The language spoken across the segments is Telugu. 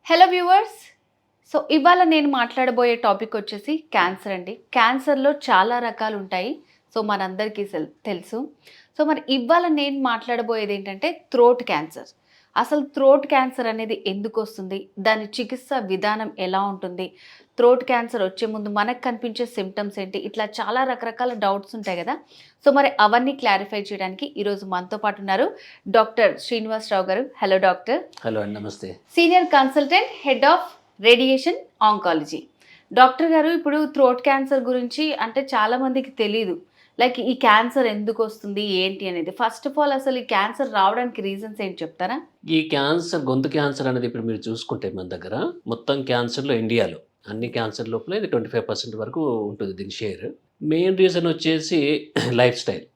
Hello viewers. సో ఇవాళ నేను మాట్లాడబోయే టాపిక్ వచ్చేసి క్యాన్సర్ అండి. క్యాన్సర్లో చాలా రకాలు ఉంటాయి. సో మనందరికీ తెలుసు. సో మరి ఇవాళ నేను మాట్లాడబోయేది ఏంటంటే థ్రోట్ క్యాన్సర్. అసలు థ్రోట్ క్యాన్సర్ అనేది ఎందుకు వస్తుంది, దాని చికిత్స విధానం ఎలా ఉంటుంది, థ్రోట్ క్యాన్సర్ వచ్చే ముందు మనకు కనిపించే సిమ్టమ్స్ ఏంటి, ఇట్లా చాలా రకరకాల డౌట్స్ ఉంటాయి కదా. సో మరి అవన్నీ క్లారిఫై చేయడానికి ఈరోజు మనతో పాటు ఉన్నారు డాక్టర్ శ్రీనివాసరావు గారు. Hello doctor. హలో అండి, నమస్తే. Senior consultant, head of radiation oncology. Doctor గారు, ఇప్పుడు థ్రోట్ క్యాన్సర్ గురించి అంటే చాలా మందికి తెలియదు. లైక్ ఈ క్యాన్సర్ ఎందుకు వస్తుంది ఏంటి అనేది. ఫస్ట్ ఆఫ్ ఆల్ అసలు ఈ క్యాన్సర్ రావడానికి రీజన్స్ ఏంటి చెప్తారా? ఈ క్యాన్సర్, గొంతు క్యాన్సర్ అనేది ఇప్పుడు మీరు చూసుకుంటే మన దగ్గర మొత్తం క్యాన్సర్లో ఇండియాలో అన్ని క్యాన్సర్ లోపల ఇది 25% వరకు ఉంటుంది దీని షేర్. మెయిన్ రీజన్ వచ్చేసి లైఫ్ స్టైల్.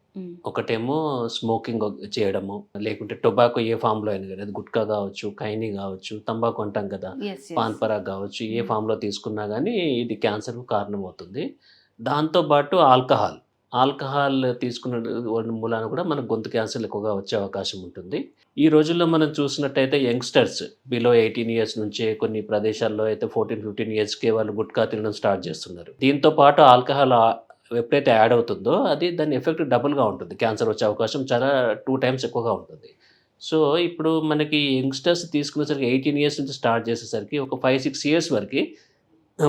ఒకటేమో స్మోకింగ్ చేయడము, లేకుంటే టొబాకో ఏ ఫామ్లో అయినా కానీ, అది గుట్కా కావచ్చు, ఖైనీ కావచ్చు, తంబాకు అంటాం కదా, పాన్ పరాగ్ కావచ్చు, ఏ ఫామ్లో తీసుకున్నా కానీ ఇది క్యాన్సర్కు కారణం అవుతుంది. దాంతోపాటు ఆల్కహాల్ తీసుకున్న మూలాన కూడా మనకు గొంతు క్యాన్సర్ ఎక్కువగా వచ్చే అవకాశం ఉంటుంది. ఈ రోజుల్లో మనం చూసినట్టయితే యంగ్స్టర్స్ బిలో 18 ఇయర్స్ నుంచే కొన్ని ప్రదేశాల్లో అయితే 14-15 ఇయర్స్కే వాళ్ళు గుట్కా తినడం స్టార్ట్ చేస్తున్నారు. దీంతో పాటు ఆల్కహాల్ ఎప్పుడైతే యాడ్ అవుతుందో అది దాని ఎఫెక్ట్ డబుల్గా ఉంటుంది. క్యాన్సర్ వచ్చే అవకాశం చాలా 2 టైమ్స్ ఎక్కువగా ఉంటుంది. సో ఇప్పుడు మనకి యంగ్స్టర్స్ తీసుకునేసరికి 18 ఇయర్స్ నుంచి స్టార్ట్ చేసేసరికి ఒక 5-6 ఇయర్స్ వరకు,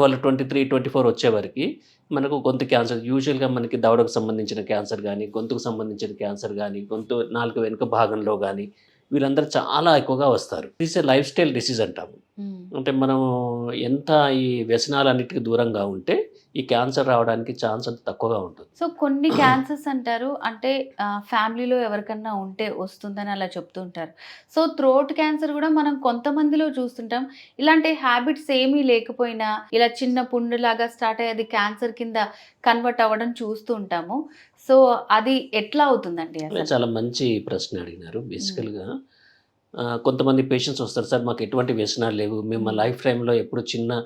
వాళ్ళు 23-24 వచ్చే వరకు మనకు గొంతు క్యాన్సర్, యూజువల్గా మనకి దవడకు సంబంధించిన క్యాన్సర్ కానీ, గొంతుకు సంబంధించిన క్యాన్సర్ కానీ, గొంతు నాలుక వెనుక భాగంలో కానీ వీళ్ళందరూ చాలా ఎక్కువగా వస్తారు. This A life style disease అంటాము. అంటే మనం ఎంత ఈ వ్యసనాలన్నిటికీ దూరంగా ఉంటే ఈ క్యాన్సర్ రావడానికి ఛాన్స్ అంత తక్కువగా ఉంటుంది. సో కొన్ని క్యాన్సర్స్ అంటారు అంటే ఫ్యామిలీలో ఎవరికన్నా ఉంటే వస్తుందని అలా చెప్తూ ఉంటారు. సో థ్రోట్ క్యాన్సర్ కూడా మనం కొంతమందిలో చూస్తుంటాం. ఇలాంటి హ్యాబిట్స్ ఏమీ లేకపోయినా ఇలా చిన్న పుండులాగా స్టార్ట్ అయ్యి అది క్యాన్సర్ కింద కన్వర్ట్ అవ్వడం చూస్తూ ఉంటాము. సో అది ఎట్లా అవుతుందండి? చాలా మంచి ప్రశ్న అడిగినారు. బేసికల్గా కొంతమంది పేషెంట్స్ వస్తారు, సార్ మాకు ఎటువంటి వ్యసనాలు లేవు, మేము మా లైఫ్ టైంలో ఎప్పుడు చిన్న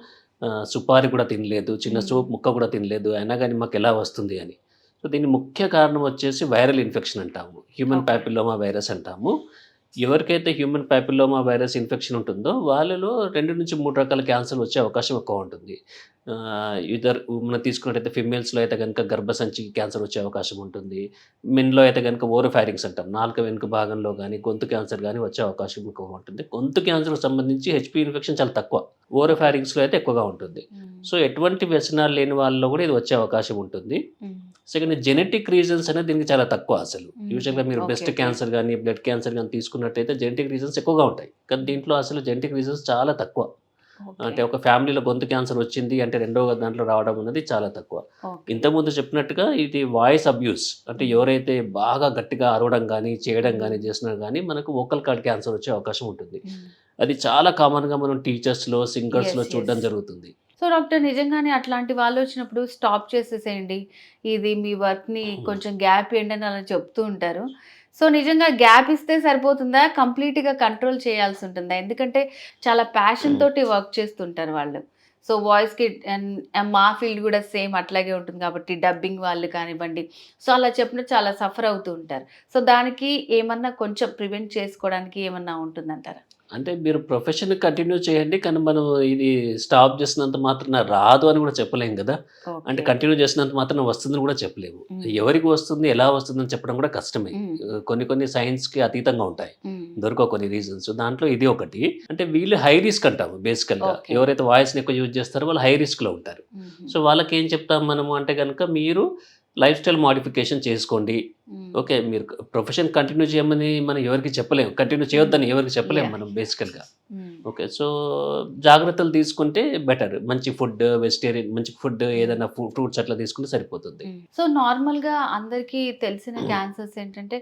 సుపారి కూడా తినలేదు, చిన్న సోప్ ముక్క కూడా తినలేదు, అయినా కానీ మాకు ఎలా వస్తుంది అని. సో దీని ముఖ్య కారణం వచ్చేసి వైరల్ ఇన్ఫెక్షన్ అంటాము, హ్యూమన్ ప్యాపిల్లోమా వైరస్ అంటాము. ఎవరికైతే హ్యూమన్ ప్యాపిల్లోమా వైరస్ ఇన్ఫెక్షన్ ఉంటుందో వాళ్ళలో 2-3 రకాల క్యాన్సర్ వచ్చే అవకాశం ఎక్కువ ఉంటుంది. మనం తీసుకున్నట్టయితే ఫిమేల్స్లో అయితే కనుక గర్భసంచికి క్యాన్సర్ వచ్చే అవకాశం ఉంటుంది. మెన్లో అయితే కనుక ఓరోఫారింగ్స్ అంటాం, నాలుక వెనుక భాగంలో కానీ గొంతు క్యాన్సర్ కానీ వచ్చే అవకాశం ఎక్కువగా ఉంటుంది. గొంతు క్యాన్సర్కి సంబంధించి హెచ్పి ఇన్ఫెక్షన్ చాలా తక్కువ, ఓరోఫారింగ్స్లో అయితే ఎక్కువగా ఉంటుంది. సో ఎటువంటి వ్యసనాలు లేని వాళ్ళలో కూడా ఇది వచ్చే అవకాశం ఉంటుంది. సెకండ్, జెనెటిక్ రీజన్స్ అనేది దీనికి చాలా తక్కువ. అసలు యూజువల్గా మీరు బ్రెస్ట్ క్యాన్సర్ కానీ బ్లడ్ క్యాన్సర్ కానీ తీసుకున్నట్టయితే జెనెటిక్ రీజన్స్ ఎక్కువగా ఉంటాయి, కానీ దీంట్లో అసలు జెనెటిక్ రీజన్స్ చాలా తక్కువ. అంటే ఒక ఫ్యామిలీలో గొంతు క్యాన్సర్ వచ్చింది అంటే రెండవ దాంట్లో రావడం అనేది చాలా తక్కువ. ఇంతకుముందు చెప్పినట్టుగా ఇది వాయిస్ అబ్యూస్, అంటే ఎవరైతే బాగా గట్టిగా అరవడం కానీ చేయడం కానీ చేసినా కానీ మనకు వోకల్ కార్డ్ క్యాన్సర్ వచ్చే అవకాశం ఉంటుంది. అది చాలా కామన్గా మనం టీచర్స్లో, సింగర్స్లో చూడడం జరుగుతుంది. సో డాక్టర్, నిజంగానే అట్లాంటి వాళ్ళు వచ్చినప్పుడు స్టాప్ చేసేసేయండి, ఇది మీ వర్క్ని కొంచెం గ్యాప్ ఇవ్వండి అని అలా చెప్తూ ఉంటారు. సో నిజంగా గ్యాప్ ఇస్తే సరిపోతుందా, కంప్లీట్గా కంట్రోల్ చేయాల్సి ఉంటుందా? ఎందుకంటే చాలా ప్యాషన్ తోటి వర్క్ చేస్తుంటారు వాళ్ళు. సో వాయిస్కి మా ఫీల్డ్ కూడా సేమ్ అట్లాగే ఉంటుంది కాబట్టి డబ్బింగ్ వాళ్ళు కానివ్వండి, సో అలా చెప్పిన చాలా సఫర్ అవుతూ ఉంటారు. సో దానికి ఏమన్నా కొంచెం ప్రివెంట్ చేసుకోవడానికి ఏమన్నా ఉంటుందంటారా? అంటే మీరు ప్రొఫెషన్ కంటిన్యూ చేయండి, కానీ మనం ఇది స్టాప్ చేసినంత మాత్రాన రాదు అని కూడా చెప్పలేము కదా. అంటే కంటిన్యూ చేసినంత మాత్రాన వస్తుందని కూడా చెప్పలేము. ఎవరికి వస్తుంది, ఎలా వస్తుందని చెప్పడం కూడా కష్టమే. కొన్ని సైన్స్కి అతీతంగా ఉంటాయి, దొరకవు కొన్ని రీజన్స్. దాంట్లో ఇది ఒకటి. అంటే వీళ్ళు హై రిస్క్ అంటాము బేసికల్గా. ఎవరైతే వాయిస్ని ఎక్కువ యూజ్ చేస్తారో వాళ్ళు హై రిస్క్లో ఉంటారు. సో వాళ్ళకి ఏం చెప్తాం మనము అంటే కనుక, మీరు లైఫ్ స్టైల్ మాడిఫికేషన్ చేసుకోండి. ఓకే, మీరు ప్రొఫెషన్ కంటిన్యూ చేయమని మనం ఎవరికి చెప్పలేము, కంటిన్యూ చేయొద్దని ఎవరికి చెప్పలేము మనం బేసికల్గా. ఓకే, సో జాగ్రత్తలు తీసుకుంటే బెటర్. మంచి ఫుడ్, వెజిటేరియన్ మంచి ఫుడ్, ఏదైనా ఫ్రూట్స్ అట్లా తీసుకుంటే సరిపోతుంది. సో నార్మల్గా అందరికీ తెలిసిన క్యాన్సర్స్ ఏంటంటే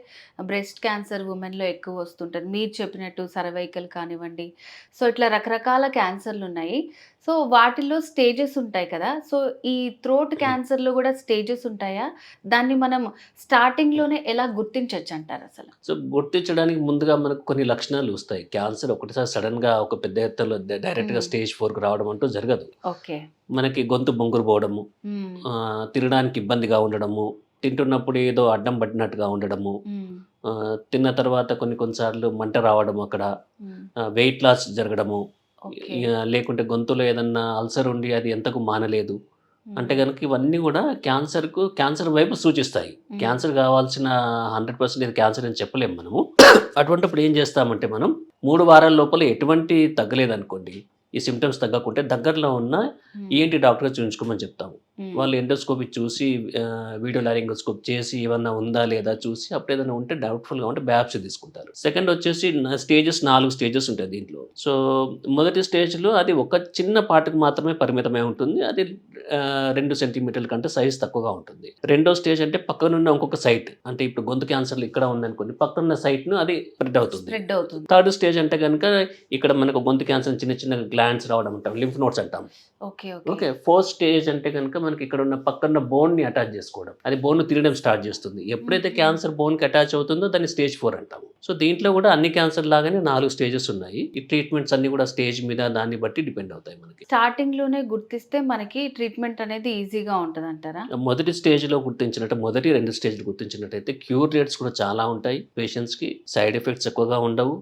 బ్రెస్ట్ క్యాన్సర్ ఉమెన్లో ఎక్కువ వస్తుంటుంది. మీరు చెప్పినట్టు సర్వైకల్ కానివ్వండి, సో ఇట్లా రకరకాల క్యాన్సర్లు ఉన్నాయి. సో వాటిల్లో స్టేజెస్ ఉంటాయి కదా. సో ఈ థ్రోట్ క్యాన్సర్లో కూడా స్టేజెస్ ఉంటాయా? దాన్ని మనం స్టార్టింగ్లోనే ఎలా గుర్తించవచ్చు అంటారు అసలు? సో గుర్తించడానికి ముందుగా మనకు కొన్ని లక్షణాలు వస్తాయి. క్యాన్సర్ ఒకటిసారి సడన్గా ఒక పెద్ద ఎత్తులో డైరెక్ట్గా స్టేజ్ 4కి రావడం అంటూ జరగదు. ఓకే, మనకి గొంతు బొంగురు పోవడము, తినడానికి ఇబ్బందిగా ఉండడము, తింటున్నప్పుడు ఏదో అడ్డం పడినట్టుగా ఉండడము, తిన్న తర్వాత కొన్నిసార్లు మంట రావడం, అక్కడ వెయిట్ లాస్ జరగడము, ఓకే. లేకుంటే గొంతులో ఏదన్నా అల్సర్ ఉండి అది ఎంతకు మానలేదు అంటే కనుక ఇవన్నీ కూడా క్యాన్సర్ వైపు సూచిస్తాయి. క్యాన్సర్ కావాల్సిన 100% ఇది క్యాన్సర్ అని చెప్పలేము మనము. అటువంటిప్పుడు ఏం చేస్తామంటే మనం 3 వారాల లోపల ఎటువంటి తగ్గలేదనుకోండి, ఈ సిమ్టమ్స్ తగ్గకుంటే దగ్గరలో ఉన్న ఈఎన్టీ డాక్టర్ చూపించుకోమని చెప్తాము. వాళ్ళు ఎండోస్కోపీ చూసి వీడియో లారింగోస్కోప్ చేసి ఏమన్నా ఉందా లేదా చూసి అప్పుడు ఏదైనా ఉంటే డౌట్ఫుల్గా ఉంటే బయాప్సీ తీసుకుంటారు. సెకండ్ వచ్చేసి స్టేజెస్ 4 స్టేజెస్ ఉంటాయి దీంట్లో. సో మొదటి స్టేజ్లో అది ఒక చిన్న పార్ట్కి మాత్రమే పరిమితమై ఉంటుంది. అది 2 సెంటీమీటర్ల కంటే సైజ్ తక్కువగా ఉంటుంది. రెండో స్టేజ్ అంటే పక్కనున్న ఇంకొక సైట్, అంటే ఇప్పుడు గొంతు క్యాన్సర్లు ఇక్కడ ఉందనుకోండి, పక్కనున్న సైట్ను అది స్ప్రెడ్ అవుతుంది. థర్డ్ స్టేజ్ అంటే కనుక ఇక్కడ మనకు గొంతు క్యాన్సర్ చిన్న చిన్న గ్లాండ్స్ రావడం అంటాం, లింఫ్ నోడ్స్ అంటాం. ఓకే. ఫోర్త్ స్టేజ్ అంటే కనుక మనకి ఇక్కడ ఉన్న పక్కన బోన్ని అటాచ్ చేసుకోవడం, అది బోన్ తిరగడం స్టార్ట్ చేస్తుంది. ఎప్పుడైతే క్యాన్సర్ బోన్కి అటాచ్ అవుతుందో దాన్ని స్టేజ్ 4 అంటాము. సో దీంట్లో కూడా అన్ని క్యాన్సర్ లాగానే 4 స్టేజెస్ ఉన్నాయి. ఈ ట్రీట్మెంట్స్ అన్ని కూడా స్టేజ్ మీద దాన్ని బట్టి డిపెండ్ అవుతాయి. మనకి స్టార్టింగ్ లోనే గుర్తిస్తే మనకి ట్రీట్మెంట్ అనేది ఈజీగా ఉంటుంది అంటారా? మొదటి స్టేజ్లో గుర్తించినట్టు, మొదటి 2 స్టేజ్లు గుర్తించినట్టయితే క్యూర్ రేట్స్ కూడా చాలా ఉంటాయి. పేషెంట్స్కి సైడ్ ఎఫెక్ట్స్ ఎక్కువగా ఉండవు,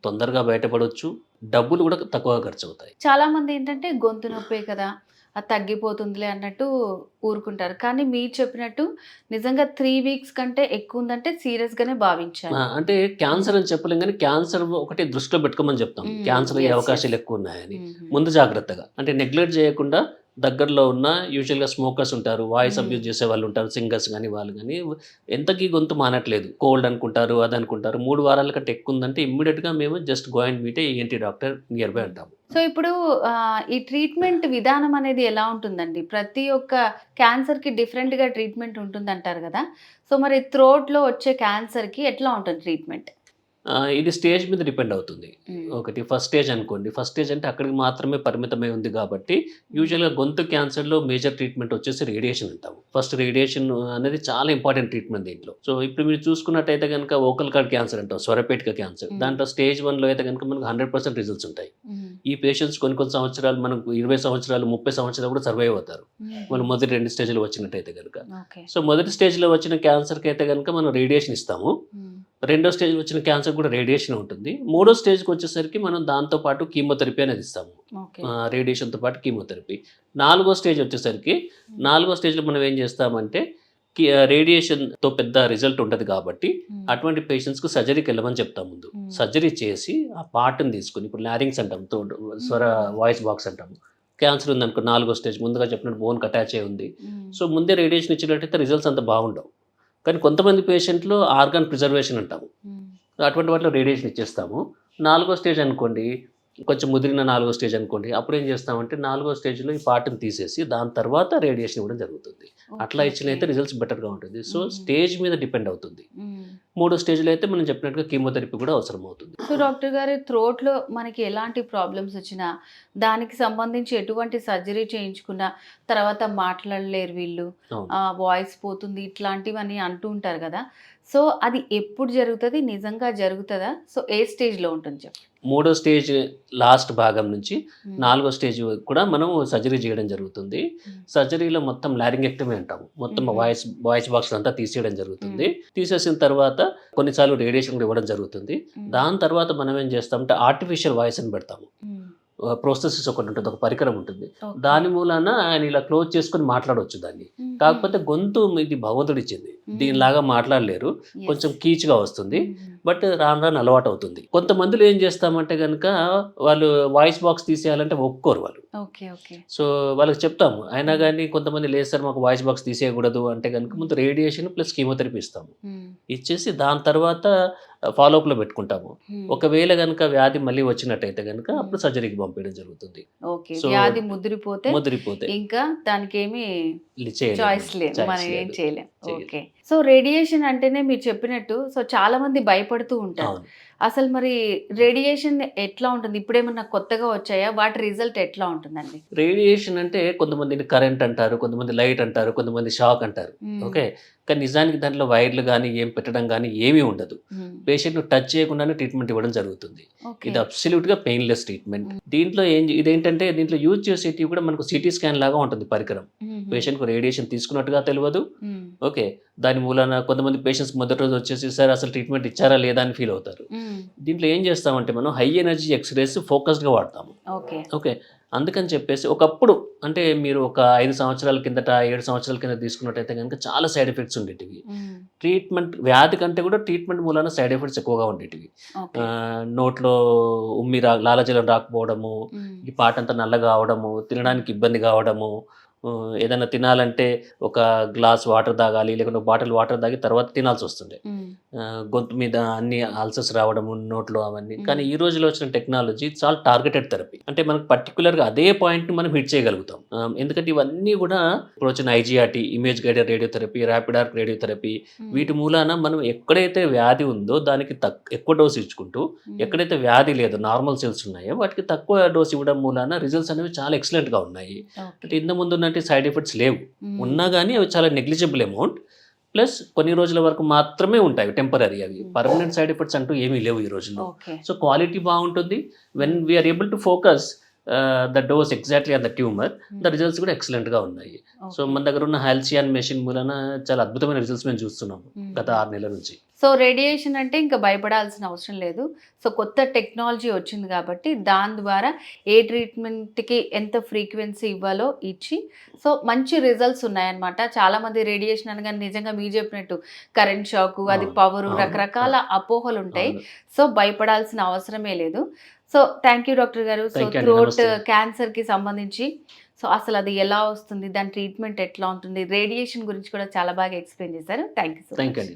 తొందరగా బయటపడవచ్చు, డబ్బులు కూడా తక్కువగా ఖర్చు అవుతాయి. చాలా మంది ఏంటంటే గొంతు నొప్పే కదా, అది తగ్గిపోతుందిలే అన్నట్టు ఊరుకుంటారు. కానీ మీరు చెప్పినట్టు నిజంగా 3 వీక్స్ కంటే ఎక్కువ ఉందంటే సీరియస్ గానే భావించాలి. అంటే క్యాన్సర్ అని చెప్పలేం, కానీ క్యాన్సర్ ఒకటి దృష్టిలో పెట్టుకోమని చెప్తాం. క్యాన్సర్ అయ్యే అవకాశాలు ఎక్కువ ఉన్నాయని ముందు జాగ్రత్తగా, అంటే నెగ్లెక్ట్ చేయకుండా దగ్గరలో ఉన్న యూజువల్గా స్మోకర్స్ ఉంటారు, వాయిస్ అబ్యూజ్ చేసే వాళ్ళు ఉంటారు, సింగర్స్ కానీ వాళ్ళు కానీ, ఎంతకీ గొంతు మానట్లేదు, కోల్డ్ అనుకుంటారు, అది అనుకుంటారు, 3 వారాల కంటే ఎక్కువ ఉందంటే ఇమ్మీడియట్గా మేము just go and meet ENT doctor near by అంటాము. సో ఇప్పుడు ఈ ట్రీట్మెంట్ విధానం అనేది ఎలా ఉంటుందండి? ప్రతి ఒక్క క్యాన్సర్కి డిఫరెంట్గా ట్రీట్మెంట్ ఉంటుంది అంటారు కదా. సో మరి థ్రోట్లో వచ్చే క్యాన్సర్కి ఎట్లా ఉంటుంది ట్రీట్మెంట్? ఇది స్టేజ్ మీద డిపెండ్ అవుతుంది. ఒకటి ఫస్ట్ స్టేజ్ అనుకోండి, ఫస్ట్ స్టేజ్ అంటే అక్కడికి మాత్రమే పరిమితమై ఉంది కాబట్టి యూజువల్గా గొంతు క్యాన్సర్లో మేజర్ ట్రీట్మెంట్ వచ్చేసి రేడియేషన్ అంటాము. ఫస్ట్ రేడియేషన్ అనేది చాలా ఇంపార్టెంట్ ట్రీట్మెంట్ దీంట్లో. సో ఇప్పుడు మీరు చూసుకున్నట్టయితే కనుక వోకల్ కార్డ్ క్యాన్సర్ అంటాం, స్వరపేటిక క్యాన్సర్, దాంట్లో స్టేజ్ 1లో అయితే కనుక మనకు 100% రిజల్ట్స్ ఉంటాయి. ఈ పేషెంట్స్ కొన్ని సంవత్సరాలు, మనకు 20 సంవత్సరాలు 30 సంవత్సరాలు కూడా సర్వైవ్ అవుతారు మనం మొదటి 2 స్టేజ్లో వచ్చినట్టయితే కనుక. సో మొదటి స్టేజ్లో వచ్చిన క్యాన్సర్కి అయితే కనుక మనం రేడియేషన్ ఇస్తాము. రెండో స్టేజ్ వచ్చిన క్యాన్సర్ కూడా రేడియేషన్ ఉంటుంది. మూడో స్టేజ్కి వచ్చేసరికి మనం దాంతోపాటు కీమోథెరపీ అనేది ఇస్తాము, రేడియేషన్తో పాటు కీమోథెరపీ. 4వ స్టేజ్ వచ్చేసరికి 4వ స్టేజ్లో మనం ఏం చేస్తామంటే రేడియేషన్తో పెద్ద రిజల్ట్ ఉంటుంది కాబట్టి అటువంటి పేషెంట్స్కి సర్జరీకి వెళ్ళమని చెప్తాం. ముందు సర్జరీ చేసి ఆ పార్ట్ని తీసుకుని, ఇప్పుడు లారింగ్స్ అంటాం, స్వర వాయిస్ బాక్స్ అంటాము, క్యాన్సర్ ఉందనుకో 4వ స్టేజ్ ముందుగా చెప్పినట్టు బోన్కి అటాచ్ అయి ఉంది. సో ముందే రేడియేషన్ ఇచ్చినట్టయితే రిజల్ట్స్ అంత బాగుండవు. కానీ కొంతమంది పేషెంట్లు ఆర్గాన్ ప్రిజర్వేషన్ అంటాము, అటువంటి వాటిలో రేడియేషన్ ఇచ్చేస్తాము. 4వ స్టేజ్ అనుకోండి, కొంచెం ముదిరిన 4వ స్టేజ్ అనుకోండి, అప్పుడు ఏం చేస్తామంటే 4వ స్టేజ్లో ఈ పార్ట్ని తీసేసి దాని తర్వాత రేడియేషన్ ఇవ్వడం జరుగుతుంది. అట్లా ఇచ్చినైతే రిజల్ట్స్ బెటర్గా ఉంటుంది. సో స్టేజ్ మీద డిపెండ్ అవుతుంది. 3వ స్టేజ్లో అయితే మనం చెప్పినట్టుగా కీమోథెరపీ కూడా అవసరం అవుతుంది. సో డాక్టర్ గారు, థ్రోట్లో మనకి ఎలాంటి ప్రాబ్లమ్స్ వచ్చినా దానికి సంబంధించి ఎటువంటి సర్జరీ చేయించుకున్నా తర్వాత మాట్లాడలేరు వీళ్ళు, వాయిస్ పోతుంది, ఇట్లాంటివన్నీ అంటూ ఉంటారు కదా. సో అది ఎప్పుడు జరుగుతుంది, నిజంగా జరుగుతుందా? సో ఏ స్టేజ్లో ఉంటుంది చెప్పండి. 3వ స్టేజ్ లాస్ట్ భాగం నుంచి 4వ స్టేజ్ కూడా మనం సర్జరీ చేయడం జరుగుతుంది. సర్జరీలో మొత్తం లారింగెక్టమీ అంటాము, మొత్తం వాయిస్ బాక్స్ అంతా తీసేయడం జరుగుతుంది. తీసేసిన తర్వాత కొన్నిసార్లు రేడియేషన్ కూడా ఇవ్వడం జరుగుతుంది. దాని తర్వాత మనం ఏం చేస్తామంటే ఆర్టిఫిషియల్ వాయిస్ అని పెడతాము. ప్రోసెసెస్ ఒకటి ఉంటుంది, ఒక పరికరం ఉంటుంది, దాని మూలాన ఆయన ఇలా క్లోజ్ చేసుకొని మాట్లాడవచ్చు దాన్ని. కాకపోతే గొంతు ఇది భగవంతుడు ఇచ్చింది, దీనిలాగా మాట్లాడలేరు, కొంచెం కీచ్గా వస్తుంది, బట్ రాను రాను అలవాటు అవుతుంది. కొంతమందిలో ఏం చేస్తామంటే కనుక వాళ్ళు వాయిస్ బాక్స్ తీసేయాలంటే ఒప్పుకోరు వాళ్ళు. సో వాళ్ళకి చెప్తాము, అయినా కానీ కొంతమంది లేదు సార్ మాకు వాయిస్ బాక్స్ తీసేయకూడదు అంటే కనుక ముందు రేడియేషన్ ప్లస్ కీమోథెరపీ ఇస్తాము. ఇచ్చేసి దాని తర్వాత ఫాలోఅప్లో పెట్టుకుంటాము. ఒకవేళ కనుక వ్యాధి మళ్ళీ వచ్చినట్టయితే కనుక అప్పుడు సర్జరీకి పంపించడం జరుగుతుంది. వ్యాధి ముదిరిపోతే ఇంకా దానికి ఏమి చాయిస్ లేదు, మనం ఏం చేయలేం. ఓకే. సో రేడియేషన్ అంటేనే మీరు చెప్పినట్టు సో చాలా మంది భయపడుతూ ఉంటారు. అసలు మరి రేడియేషన్ ఎట్లా ఉంటుంది? ఇప్పుడేమన్నా కొత్తగా వచ్చాయా? వాటి రిజల్ట్ ఎట్లా ఉంటుందండి? రేడియేషన్ అంటే కొంతమంది కరెంట్ అంటారు, కొంతమంది లైట్ అంటారు, కొంతమంది షాక్ అంటారు. ఓకే, కానీ నిజానికి దాంట్లో వైర్లు కానీ ఏం పెట్టడం కానీ ఏమీ ఉండదు. పేషెంట్‌ను టచ్ చేయకుండానే ట్రీట్మెంట్ ఇవ్వడం జరుగుతుంది. ఓకే. ఇది అబ్సల్యూట్‌గా పెయిన్‌లెస్ ట్రీట్మెంట్. దీంట్లో ఇదేంటంటే దీంట్లో యూజ్ చేసేటివి కూడా మనకు సిటీ స్కాన్ లాగా ఉంటుంది పరికరం. పేషెంట్‌కు రేడియేషన్ తీసుకున్నట్టుగా తెలవదు. ఓకే. దాని మూలాన కొంతమంది పేషెంట్స్ మొదటి రోజు వచ్చేసి సార్ అసలు ట్రీట్మెంట్ ఇచ్చారా లేదా అని ఫీల్ అవుతారు. దీంట్లో ఏం చేస్తామంటే మనం హై ఎనర్జీ ఎక్స్‌రేస్ ఫోకస్డ్‌గా వాడతాము. ఓకే. ఓకే. అందుకని చెప్పేసి ఒకప్పుడు అంటే మీరు ఒక 5 సంవత్సరాల కిందట, 7 సంవత్సరాల కింద తీసుకున్నట్టయితే గనుక చాలా సైడ్ ఎఫెక్ట్స్ ఉండేటివి. ట్రీట్మెంట్ వ్యాధి కంటే కూడా ట్రీట్మెంట్ మూలాన సైడ్ ఎఫెక్ట్స్ ఎక్కువగా ఉండేటివి. ఓకే. నోట్లో లాలాజలం రాకపోవడము, ఈ పాటంతా నల్లగా అవడము, తినడానికి ఇబ్బంది కావడము, ఏదైనా తినాలంటే ఒక గ్లాస్ వాటర్ తాగాలి, లేకుంటే ఒక బాటిల్ వాటర్ తాగి తర్వాత తినాల్సి వస్తుండే. గొంతు మీద అన్ని అల్సర్స్ రావడము, నోట్లో అవన్నీ. కానీ ఈ రోజులో వచ్చిన టెక్నాలజీ చాలా టార్గెటెడ్ థెరపీ. అంటే మనకు పర్టికులర్గా అదే పాయింట్ని మనం హిట్ చేయగలుగుతాం. ఎందుకంటే ఇవన్నీ కూడా ఇప్పుడు వచ్చిన IGRT, image guided radiotherapy, rapid arc radiotherapy, వీటి మూలాన మనం ఎక్కడైతే వ్యాధి ఉందో దానికి ఎక్కువ డోస్ ఇచ్చుకుంటూ, ఎక్కడైతే వ్యాధి లేదో నార్మల్ సెల్స్ ఉన్నాయో వాటికి తక్కువ డోస్ ఇవ్వడం మూలాన రిజల్ట్స్ అనేవి చాలా ఎక్సలెంట్గా ఉన్నాయి. అంటే ఇంత ముందు ఉన్నట్టు సైడ్ ఎఫెక్ట్స్ లేవు. ఉన్నా కానీ అవి చాలా నెగ్లిజిబుల్ అమౌంట్. ప్లస్ కొన్ని రోజుల వరకు మాత్రమే ఉంటాయి టెంపరీ. అవి పర్మనెంట్ సైడ్ ఎఫెక్ట్స్ అంటూ ఏమీ లేవు ఈ రోజుల్లో. సో క్వాలిటీ బాగుంటుంది. When we are able to focus the dose exactly on the tumour, the results కూడా ఎక్సలెంట్గా ఉన్నాయి. సో మన దగ్గర ఉన్న హాల్సియాన్ మెషిన్ మూలన చాలా అద్భుతమైన రిజల్ట్స్ మేము చూస్తున్నాము గత 6 నెలల నుంచి. సో రేడియేషన్ అంటే ఇంకా భయపడాల్సిన అవసరం లేదు. సో కొత్త టెక్నాలజీ వచ్చింది కాబట్టి దాని ద్వారా ఏ ట్రీట్మెంట్కి ఎంత ఫ్రీక్వెన్సీ ఇవ్వాలో ఇచ్చి సో మంచి రిజల్ట్స్ ఉన్నాయన్నమాట. చాలామంది రేడియేషన్ అనగానే నిజంగా మీరు చెప్పినట్టు కరెంట్ షాక్, అది పవరు, రకరకాల అపోహలు ఉంటాయి. సో భయపడాల్సిన అవసరమే లేదు. సో థ్యాంక్ యూ డాక్టర్ గారు. సో థ్రోట్ క్యాన్సర్కి సంబంధించి సో అసలు అది ఎలా వస్తుంది, దాని ట్రీట్మెంట్ ఎట్లా ఉంటుంది, రేడియేషన్ గురించి కూడా చాలా బాగా ఎక్స్ప్లెయిన్ చేశారు. Thank you so much.